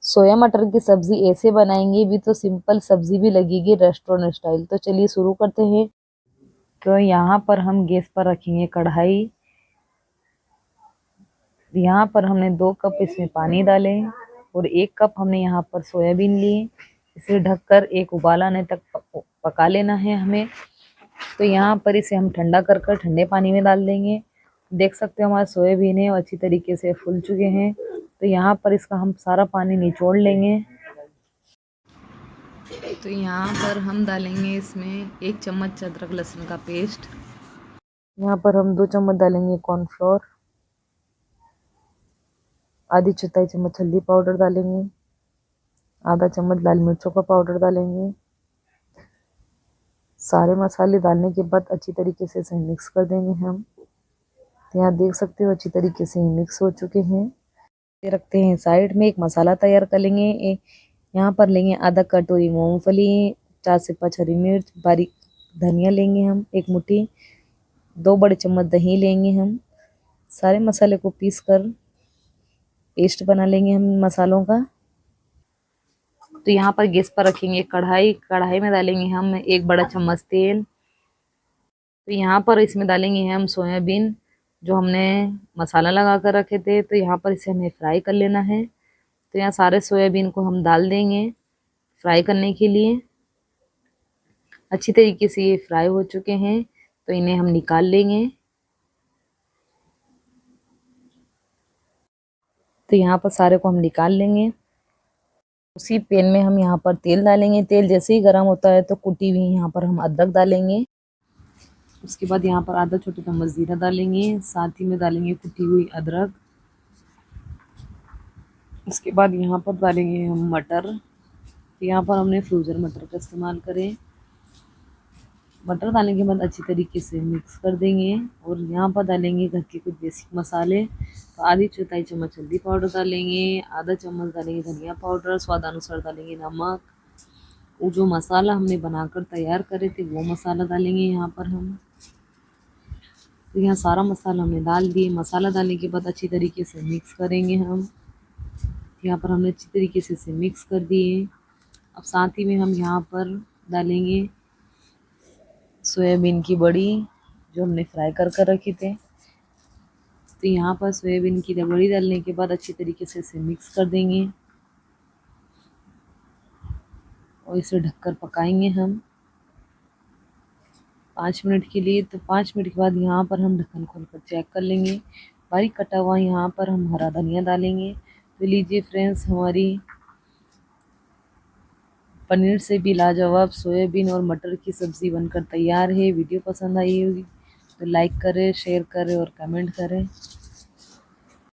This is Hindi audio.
सोया मटर की सब्जी ऐसे बनाएंगे भी तो सिंपल सब्जी भी लगेगी रेस्टोरेंट स्टाइल। तो चलिए शुरू करते हैं। तो यहाँ पर हम गैस पर रखेंगे कढ़ाई। यहाँ पर हमने 2 कप इसमें पानी डाले और 1 कप हमने यहाँ पर सोयाबीन लिए। इसे ढककर एक उबाल आने तक पका लेना है हमें। तो यहाँ पर इसे हम ठंडा कर कर ठंडे पानी में डाल देंगे। देख सकते हो हमारे सोयाबीन है अच्छी तरीके से फूल चुके हैं। तो यहाँ पर इसका हम सारा पानी निचोड़ लेंगे। तो यहाँ पर हम डालेंगे इसमें 1 चम्मच अदरक लहसुन का पेस्ट। यहाँ पर हम 2 चम्मच डालेंगे कॉर्नफ्लोर। आधी चौथाई चम्मच हल्दी पाउडर डालेंगे। आधा चम्मच लाल मिर्चों का पाउडर डालेंगे। सारे मसाले डालने के बाद अच्छी तरीके से इसे मिक्स कर देंगे हम। तो यहाँ देख सकते हो अच्छी तरीके से मिक्स हो चुके हैं। ये रखते हैं साइड में। एक मसाला तैयार कर लेंगे। यहाँ पर लेंगे आधा कटोरी मूंगफली, 4 से 5 हरी मिर्च, बारीक धनिया लेंगे हम 1 मुट्ठी, 2 बड़े चम्मच दही लेंगे हम। सारे मसाले को पीस कर पेस्ट बना लेंगे हम मसालों का। तो यहाँ पर गैस पर रखेंगे कढ़ाई। कढ़ाई में डालेंगे हम 1 बड़ा चम्मच तेल। तो यहाँ पर इसमें डालेंगे हम सोयाबीन जो हमने मसाला लगा कर रखे थे। तो यहाँ पर इसे हमें फ्राई कर लेना है। तो यहाँ सारे सोयाबीन को हम डाल देंगे फ्राई करने के लिए। अच्छी तरीके से ये फ्राई हो चुके हैं तो इन्हें हम निकाल लेंगे। तो यहाँ पर सारे को हम निकाल लेंगे। उसी पैन में हम यहाँ पर तेल डालेंगे। तेल जैसे ही गर्म होता है तो कुटी हुई यहाँ पर हम अदरक डालेंगे। उसके बाद यहाँ पर आधा छोटा चम्मच जीरा डालेंगे, साथ ही में डालेंगे कुटी हुई अदरक। उसके बाद यहाँ पर डालेंगे हम मटर। यहाँ पर हमने फ्रोजन मटर का इस्तेमाल करें। मटर डालने के बाद अच्छी तरीके से मिक्स कर देंगे और यहाँ पर डालेंगे घर के कुछ बेसिक मसाले। तो आधी चौथाई चम्मच हल्दी पाउडर डालेंगे, आधा चम्मच डालेंगे धनिया पाउडर, स्वादानुसार डालेंगे नमक। वो जो मसाला हमने बनाकर तैयार करे थे वो मसाला डालेंगे यहाँ पर हम। तो यहाँ सारा मसाला हमने डाल दिए। मसाला डालने के बाद अच्छी तरीके से मिक्स करेंगे हम। यहाँ पर हमने अच्छी तरीके से इसे मिक्स कर दिए। अब साथ ही में हम यहाँ पर डालेंगे सोयाबीन की बड़ी जो हमने फ्राई कर कर रखी थे। तो यहाँ पर सोयाबीन की बड़ी डालने के बाद अच्छी तरीके से इसे मिक्स कर देंगे और इसे ढककर पकाएंगे हम 5 मिनट के लिए। तो 5 मिनट के बाद यहाँ पर हम ढक्कन खोलकर चेक कर लेंगे। बारीक कटा हुआ यहाँ पर हम हरा धनिया डालेंगे। तो लीजिए फ्रेंड्स, हमारी पनीर से भी लाजवाब सोयाबीन और मटर की सब्ज़ी बनकर तैयार है। वीडियो पसंद आई होगी तो लाइक करें, शेयर करें और कमेंट करें।